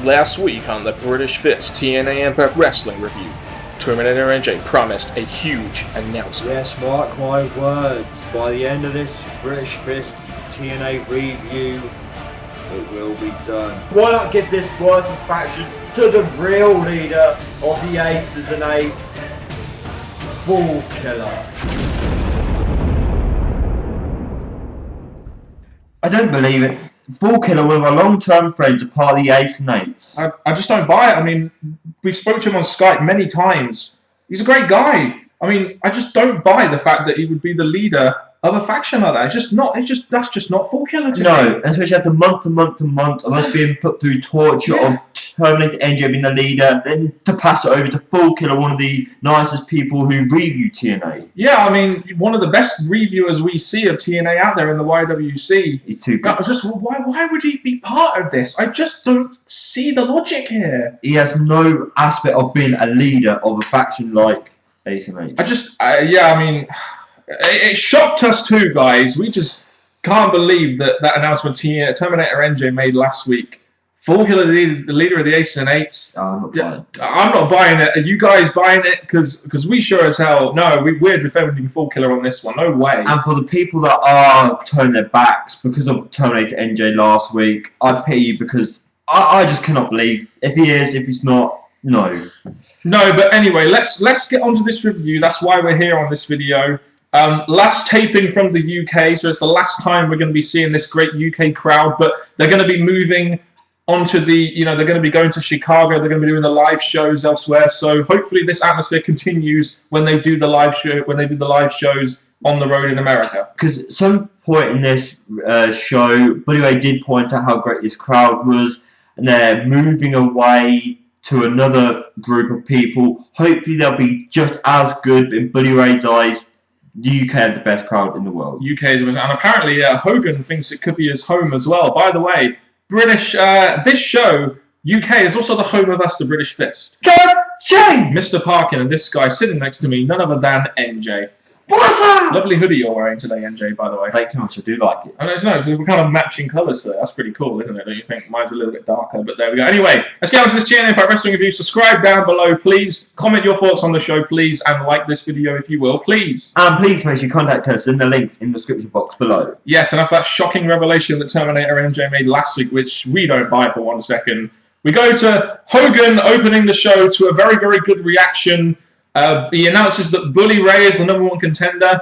Last week on the British Fist TNA Impact Wrestling review, Terminator NJ promised a huge announcement. Yes, mark my words. By the end of this British Fist TNA review, it will be done. Why not give this worthless faction to the real leader of the Aces and Eights, Falconer? I don't believe it. Falconer, one of our long-term friends, are part of the Ace and Eights. I just don't buy it. I mean, we spoke to him on Skype many times. He's a great guy. I mean, I just don't buy the fact that he would be the leader of a faction like that. That's just not Falconer to me. No, especially after month of us being put through torture of Terminator NJ being the leader, then to pass it over to Falconer, one of the nicest people who review TNA. Yeah, I mean, one of the best reviewers we see of TNA out there in the YWC. He's too good. Why would he be part of this? I just don't see the logic here. He has no aspect of being a leader of a faction like Ace and Eights. It shocked us too, guys. We just can't believe that announcement Terminator NJ made last week. Falconer, the leader of the Aces and Eights. I'm not buying it. Are you guys buying it? Because we sure as hell, no, we're defending Falconer on this one. No way. And for the people that are turning their backs because of Terminator NJ last week, I pity you because I just cannot believe if he is, if he's not, no. No, but anyway, let's get onto this review. That's why we're here on this video. Last taping from the UK, so it's the last time we're going to be seeing this great UK crowd, but they're going to be moving onto they're going to be going to Chicago, they're going to be doing the live shows elsewhere, so hopefully this atmosphere continues when they do the live shows on the road in America. Because at some point in this show, Buddy Ray did point out how great this crowd was, and they're moving away to another group of people. Hopefully they'll be just as good, but in Buddy Ray's eyes, the UK had the best crowd in the world. UK is the best, and apparently Hogan thinks it could be his home as well. By the way, this show, UK, is also the home of us, the British Fist. Jane! Mr. Parkin and this guy sitting next to me, none other than NJ. What's that? Lovely hoodie you're wearing today, NJ, by the way. Thank you much, I do like it. I don't know, we're kind of matching colours today. That's pretty cool, isn't it? Don't you think? Mine's a little bit darker, but there we go. Anyway, let's get on to this TNA Impact Wrestling review. Subscribe down below, please. Comment your thoughts on the show, please. And like this video if you will, please. And please make sure you contact us in the links in the description box below. Yes, and after that shocking revelation that Terminator NJ made last week, which we don't buy for 1 second, we go to Hogan opening the show to a very, very good reaction. He announces that Bully Ray is the #1 contender.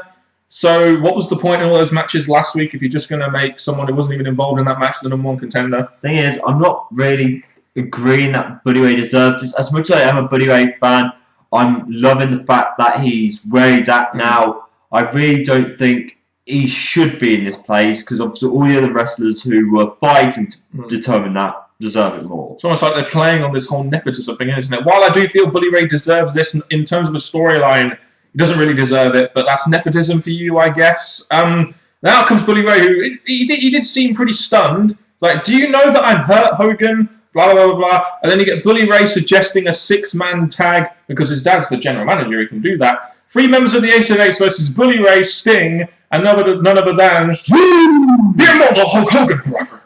So what was the point in all those matches last week if you're just going to make someone who wasn't even involved in that match the #1 contender? Thing is, I'm not really agreeing that Buddy Ray deserves this. As much as I am a Buddy Ray fan, I'm loving the fact that he's where he's at now. I really don't think he should be in this place because obviously all the other wrestlers who were fighting to determine that deserve it more. It's almost like they're playing on this whole nepotism thing, isn't it? While I do feel Bully Ray deserves this in terms of a storyline, he doesn't really deserve it, but that's nepotism for you, I guess. Now comes Bully Ray, who he did seem pretty stunned. Like, do you know that I'm hurt, Hogan? Blah, blah, blah, blah. And then you get Bully Ray suggesting a 6-man tag because his dad's the general manager, he can do that. 3 members of the Ace and Eights versus Bully Ray, Sting, and none other than the immortal Hulk Hogan, brother.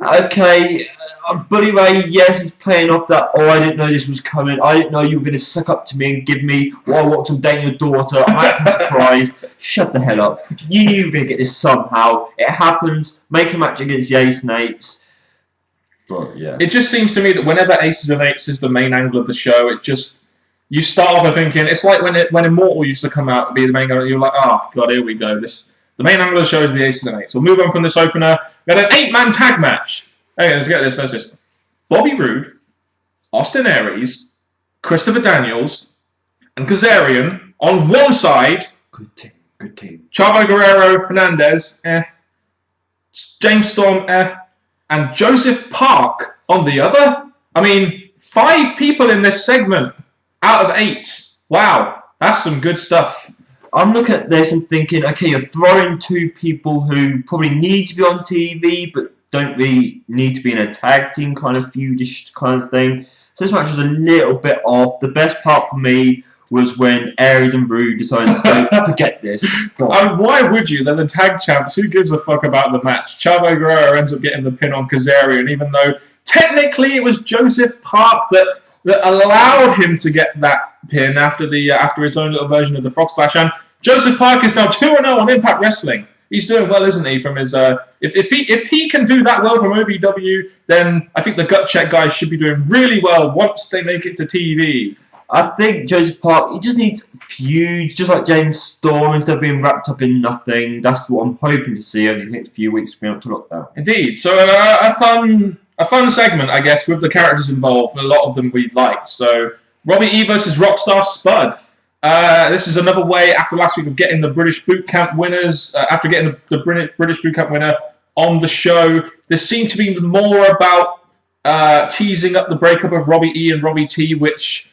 Okay, Buddy Ray, yes, he's playing off that, oh, I didn't know this was coming. I didn't know you were going to suck up to me and give me, well, I want some dating your daughter. I'm acting surprised. Shut the hell up. You knew you were going to get this somehow. It happens. Make a match against the Ace and Eights. But, yeah. It just seems to me that whenever Aces and Eights is the main angle of the show, you start off by thinking, it's like when Immortal used to come out and be the main angle, you're like, oh, God, here we go. The main angle of the show is the Aces and Eights. We'll move on from this opener. We had an 8-man tag match. Okay, let's get this. Let's just Bobby Roode, Austin Aries, Christopher Daniels, and Kazarian on one side. Good team. Chavo Guerrero Hernandez, James Storm, and Joseph Park on the other. I mean, 5 people in this segment out of 8. Wow, that's some good stuff. I'm looking at this and thinking, okay, you're throwing 2 people who probably need to be on TV, but don't really need to be in a tag team kind of feudish kind of thing. So this match was a little bit off. The best part for me was when Aries and Rude decided to go, forget this. Why would you? They're the tag champs. Who gives a fuck about the match? Chavo Guerrero ends up getting the pin on Kazarian, even though technically it was Joseph Park that allowed him to get that pin after his own little version of the Frog Splash. And Joseph Park is now 2-0 on Impact Wrestling. He's doing well, isn't he? From his if he can do that well from OVW, then I think the Gut Check guys should be doing really well once they make it to TV. I think Joseph Park, he just needs feuds, just like James Storm, instead of being wrapped up in nothing. That's what I'm hoping to see over the next few weeks coming up to lockdown. Indeed. So a fun segment, I guess, with the characters involved. A lot of them we liked. So Robbie E versus Rockstar Spud. This is another way after last week of getting the British Boot Camp winners. After getting the British Boot Camp winner on the show, this seemed to be more about teasing up the breakup of Robbie E and Robbie T, which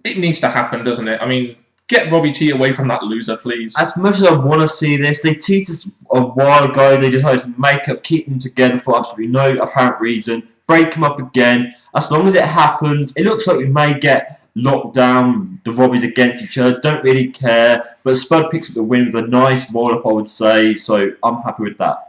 it needs to happen, doesn't it? I mean, get Robbie T away from that loser, please. As much as I want to see this, they teased us a while ago. They decided to make up, keep them together for absolutely no apparent reason, break them up again. As long as it happens, it looks like we may get lockdown, the Robbies against each other. Don't really care. But Spud picks up the win with a nice roll-up, I would say. So I'm happy with that.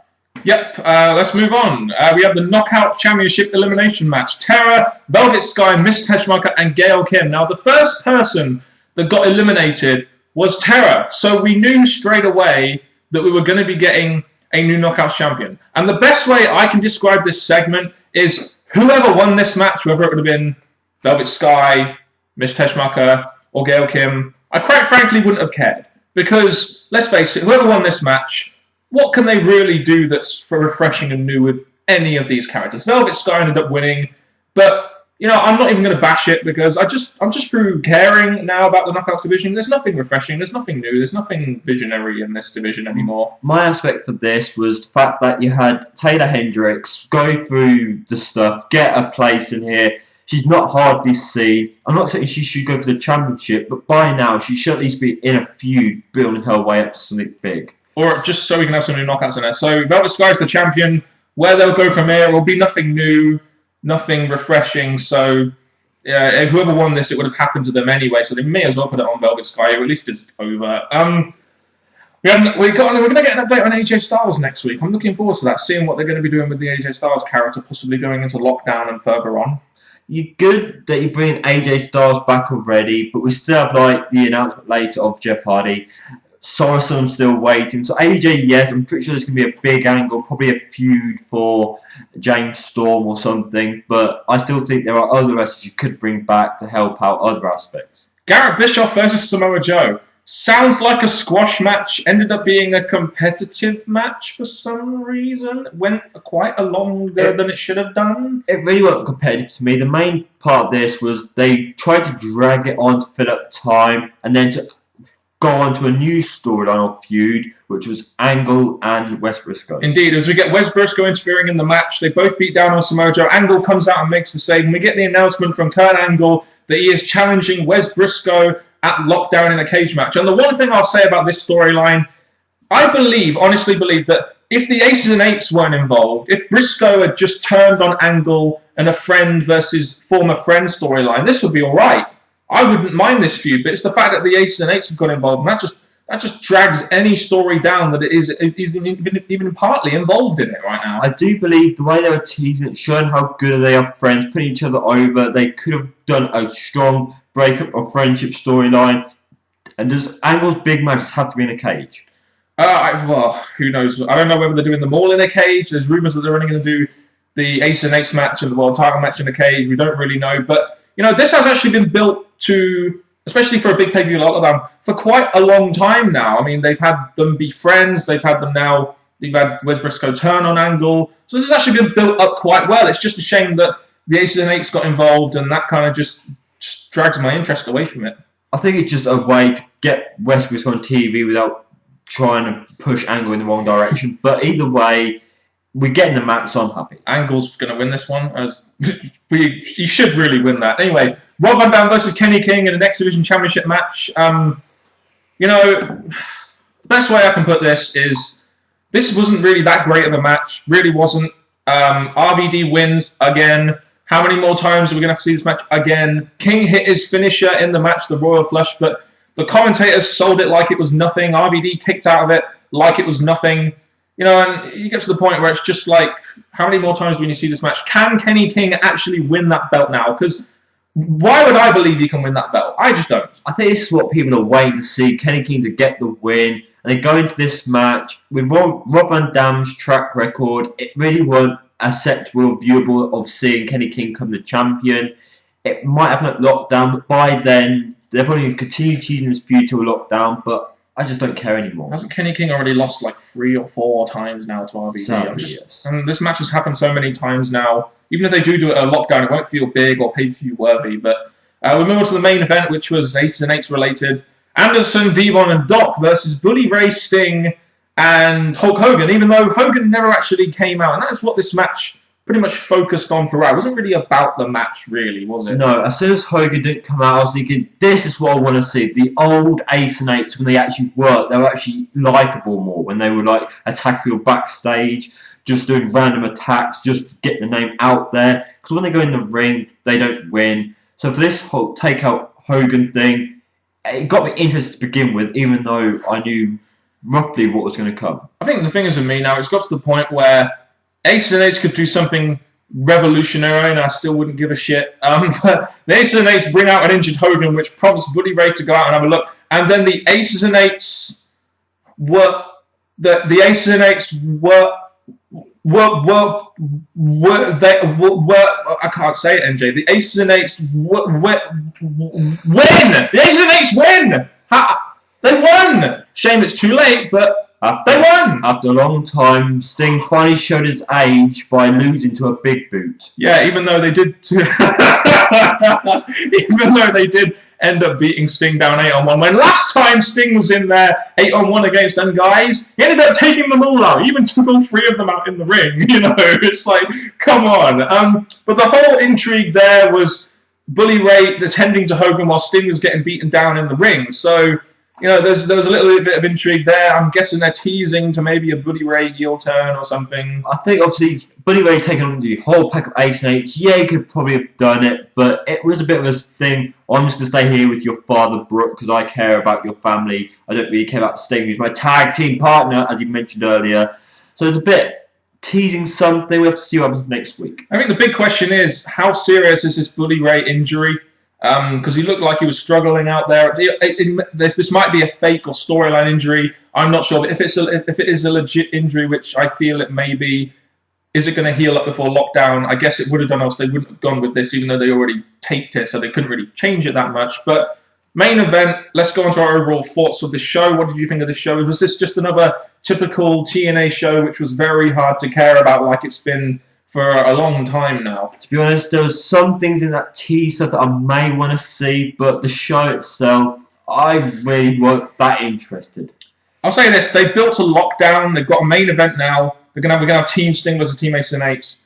Yep, let's move on. We have the Knockout Championship Elimination match. Terra, Velvet Sky, Miss Teschmacher, and Gail Kim. Now, the first person that got eliminated was Terra. So we knew straight away that we were going to be getting a new Knockouts champion. And the best way I can describe this segment is whoever won this match, whether it would have been Velvet Sky, Miss Teschmacher, or Gail Kim, I quite frankly wouldn't have cared. Because, let's face it, whoever won this match, what can they really do that's refreshing and new with any of these characters? Velvet Sky ended up winning, but I'm not even going to bash it because I'm just through caring now about the Knockouts division. There's nothing refreshing, there's nothing new, there's nothing visionary in this division anymore. My aspect for this was the fact that you had Taylor Hendricks go through the stuff, get a place in here. She's not hardly seen. I'm not saying she should go for the championship, but by now she should at least be in a feud, building her way up to something big. Or just so we can have some new knockouts in there. So Velvet Sky's the champion. Where they'll go from here will be nothing new, nothing refreshing. So whoever won this, it would have happened to them anyway. So they may as well put it on Velvet Sky, or at least it's over. We're going to get an update on AJ Styles next week. I'm looking forward to that, seeing what they're going to be doing with the AJ Styles character, possibly going into lockdown and further on. You're good that you bring AJ Styles back already, but we still have the announcement later of Jeff Hardy. Sorrison still waiting. So AJ, yes, I'm pretty sure there's going to be a big angle, probably a feud for James Storm or something. But I still think there are other wrestlers you could bring back to help out other aspects. Garrett Bischoff versus Samoa Joe. Sounds like a squash match. Ended up being a competitive match for some reason. Went quite a longer than it should have done. It really wasn't competitive to me. The main part of this was they tried to drag it on to fill up time and then to go on to a new storyline or feud, which was Angle and Wes Briscoe. Indeed, as we get Wes Briscoe interfering in the match, they both beat down on Samoa Joe. Angle comes out and makes the save, and we get the announcement from Kurt Angle that he is challenging Wes Briscoe at Lockdown in a cage match. And the one thing I'll say about this storyline, I honestly believe that if the Aces and Eights weren't involved, if Briscoe had just turned on Angle and a friend versus former friend storyline, this would be alright. I wouldn't mind this feud, but it's the fact that the Aces and Eights have got involved, and that just drags any story down that it is even partly involved in it right now. I do believe the way they were teasing it, showing how good they are friends, putting each other over, they could have done a strong breakup or friendship storyline. And does Angle's big matches have to be in a cage? Well, who knows? I don't know whether they're doing them all in a cage. There's rumours that they're only going to do the Aces and Eights match and the World Title match in a cage. We don't really know, but this has actually been built to, especially for a big pay-per-view like that, for quite a long time now. I mean, they've had them be friends. They've had Wes Briscoe turn on Angle. So this has actually been built up quite well. It's just a shame that the Aces and Eights got involved, and that kind of just drags my interest away from it. I think it's just a way to get Wes Briscoe on TV without trying to push Angle in the wrong direction. But either way, we're getting the match, so I'm happy. Angle's going to win this one, as he should really win that. Anyway, Rob Van Dam versus Kenny King in an X Division Championship match. The best way I can put this is this wasn't really that great of a match. Really wasn't. RVD wins again. How many more times are we going to have to see this match again? King hit his finisher in the match, the Royal Flush, but The commentators sold it like it was nothing. RVD kicked out of it like it was nothing. You know, and you get to the point where it's just like, how many more times do you see this match? Can Kenny King actually win that belt now? Because why would I believe he can win that belt? I just don't. I think this is what people are waiting to see, Kenny King to get the win. And they go into this match with Rob Van Dam's track record. It really weren't acceptable, viewable of seeing Kenny King come the champion. It might happen at Lockdown, but by then, they're probably going to continue teasing this feud till Lockdown, but I just don't care anymore. Hasn't Kenny King already lost like 3 or 4 times now to RVD? Yes. And this match has happened so many times now. Even if they do it at a Lockdown, it won't feel big or pay-per-view worthy. But we move on to the main event, which was Aces and Eights related. Anderson, Devon, and Doc versus Bully Ray, Sting, and Hulk Hogan, even though Hogan never actually came out. And that's what this match pretty much focused on throughout. It wasn't really about the match, really, was it? No, as soon as Hogan didn't come out, I was thinking, this is what I want to see. The old Ace and Eights, when they actually worked, they were actually likeable more. When they were like attacking you backstage, just doing random attacks, just to get the name out there. Because when they go in the ring, they don't win. So for this whole take-out Hogan thing, it got me interested to begin with, even though I knew roughly what was going to come. I think the thing is with me now, it's got to the point where Aces and Eights could do something revolutionary, and I still wouldn't give a shit. The Aces and Eights bring out an injured Hogan, which prompts Bully Ray to go out and have a look. And then the Aces and Eights were the Aces and Eights were I can't say it, MJ. The Aces and Eights win. The Aces and Eights win. They won. Shame it's too late, but. They won! After a long time, Sting finally showed his age by losing to a big boot. Yeah, even though they did end up beating Sting down 8-on-1. When last time Sting was in there 8-on-1 against them guys, he ended up taking them all out. He even took all 3 of them out in the ring. You know, it's like, come on. But the whole intrigue there was Bully Ray attending to Hogan while Sting was getting beaten down in the ring. So, you know, there was a little bit of intrigue there. I'm guessing they're teasing to maybe a Bully Ray heel turn or something. I think, obviously, Bully Ray taking on the whole pack of Ace and Eights, yeah, he could probably have done it, but it was a bit of a thing. I'm just going to stay here with your father, Brooke, because I care about your family. I don't really care about Sting, who's my tag team partner, as you mentioned earlier. So it's a bit teasing something. We have to see what happens next week. I think the big question is, how serious is this Bully Ray injury? Because he looked like he was struggling out there. This might be a fake or storyline injury. I'm not sure. But if it is a legit injury, which I feel it may be, is it going to heal up before Lockdown? I guess it would have done, else they wouldn't have gone with this, even though they already taped it, so they couldn't really change it that much. But main event, let's go on to our overall thoughts of the show. What did you think of the show? Was this just another typical TNA show, which was very hard to care about, like it's been for a long time now? To be honest, there was some things in that teaser that I may want to see, but the show itself, I really weren't that interested. I'll say this: they built a Lockdown. They've got a main event now. We're gonna have Team Sting versus Team Ace and Eights.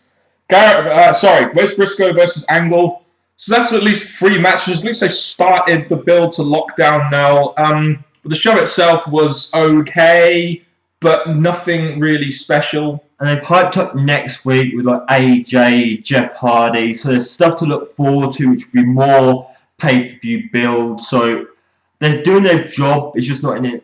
Wes Briscoe versus Angle. So that's at least 3 matches. At least they started the build to Lockdown now. But the show itself was okay, but nothing really special. And they piped up next week with like AJ, Jeff Hardy. So there's stuff to look forward to, which will be more pay-per-view build. So they're doing their job. It's just not in an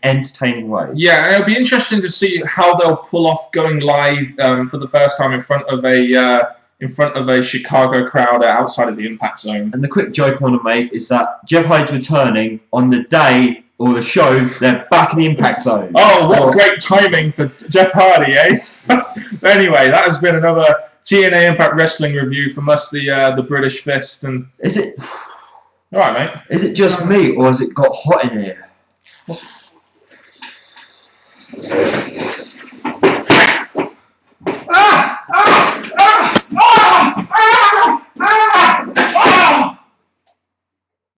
entertaining way. Yeah, and it'll be interesting to see how they'll pull off going live for the first time in front of a Chicago crowd outside of the Impact Zone. And the quick joke I want to make is that Jeff Hardy's returning on the day or the show they're back in the Impact Zone. Oh, what great timing for Jeff Hardy, eh? Anyway, that has been another TNA Impact Wrestling review from us, the British Fist. And is it? All right, mate. Is it just me, or has it got hot in here?